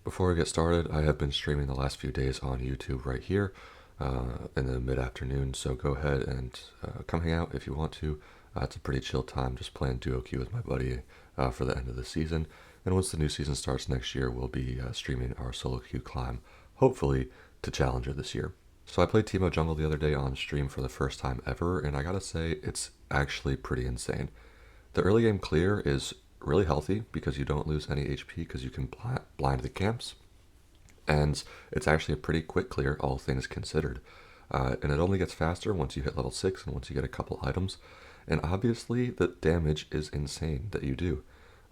Before I get started, I have been streaming the last few days on YouTube right here in the mid-afternoon, so go ahead and come hang out if you want to. It's a pretty chill time, just playing duo queue with my buddy for the end of the season. And once the new season starts next year, we'll be streaming our solo queue climb, hopefully to Challenger this year. So I played Teemo Jungle the other day on stream for the first time ever, and I gotta say, it's actually pretty insane. The early game clear is really healthy because you don't lose any HP because you can blind the camps, and it's actually a pretty quick clear, all things considered. And it only gets faster once you hit level 6 and once you get a couple items. And obviously, the damage is insane that you do.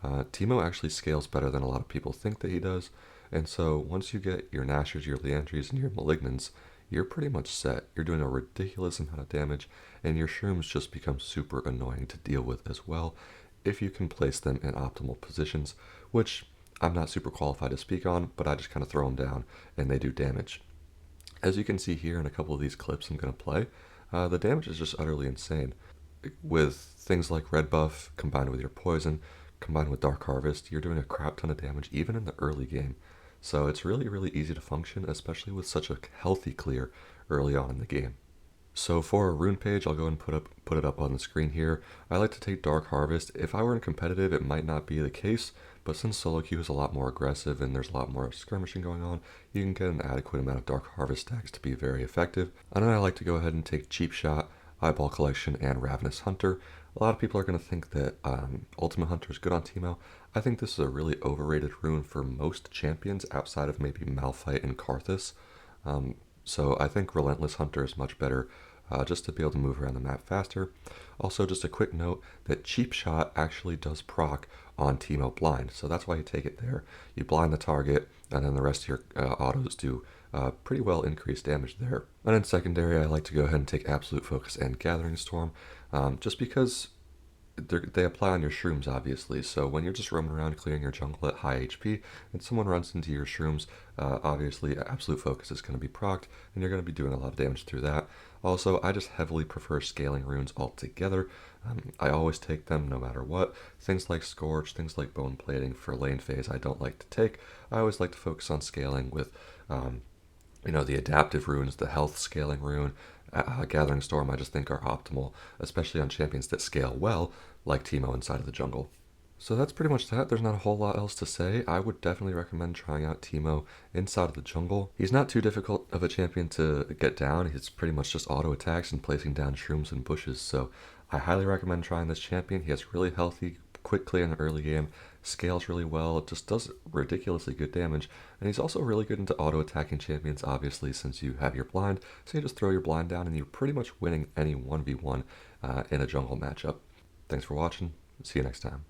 Teemo actually scales better than a lot of people think that he does, and so once you get your Nashers, your Liandrys, and your Malignants, you're pretty much set. You're doing a ridiculous amount of damage, and your shrooms just become super annoying to deal with as well if you can place them in optimal positions, which I'm not super qualified to speak on, but I just kind of throw them down and they do damage. As you can see here in a couple of these clips I'm going to play, the damage is just utterly insane. With things like red buff combined with your poison, combined with Dark Harvest, you're doing a crap ton of damage even in the early game. So it's really, really easy to function, especially with such a healthy clear early on in the game. So for a rune page, I'll go and put it up on the screen here. I like to take Dark Harvest. If I were in competitive, it might not be the case, but since solo queue is a lot more aggressive and there's a lot more skirmishing going on, you can get an adequate amount of Dark Harvest stacks to be very effective. And then I like to go ahead and take Cheap Shot, Eyeball Collection, and Ravenous Hunter. A lot of people are going to think that Ultimate Hunter is good on Teemo. I think this is a really overrated rune for most champions outside of maybe Malphite and Karthus. So I think Relentless Hunter is much better just to be able to move around the map faster. Also, just a quick note that Cheap Shot actually does proc on Teemo Blind, so that's why you take it there. You blind the target, and then the rest of your autos do pretty well increased damage there. And in secondary, I like to go ahead and take Absolute Focus and Gathering Storm, just because they apply on your shrooms, obviously. So when you're just roaming around clearing your jungle at high HP and someone runs into your shrooms, obviously Absolute Focus is going to be procced and you're going to be doing a lot of damage through that. Also, I just heavily prefer scaling runes altogether. I always take them no matter what. Things like Scorch, things like Bone Plating for lane phase I don't like to take. I always like to focus on scaling with the adaptive runes, the health scaling rune, Gathering Storm, I just think are optimal, especially on champions that scale well, like Teemo inside of the jungle. So that's pretty much that. There's not a whole lot else to say. I would definitely recommend trying out Teemo inside of the jungle. He's not too difficult of a champion to get down. He's pretty much just auto attacks and placing down shrooms and bushes. So I highly recommend trying this champion. He has really healthy, quick clear in the early game, scales really well, it just does ridiculously good damage, and he's also really good into auto attacking champions, obviously, since you have your blind, so you just throw your blind down and you're pretty much winning any 1v1 in a jungle matchup. Thanks for watching, see you next time.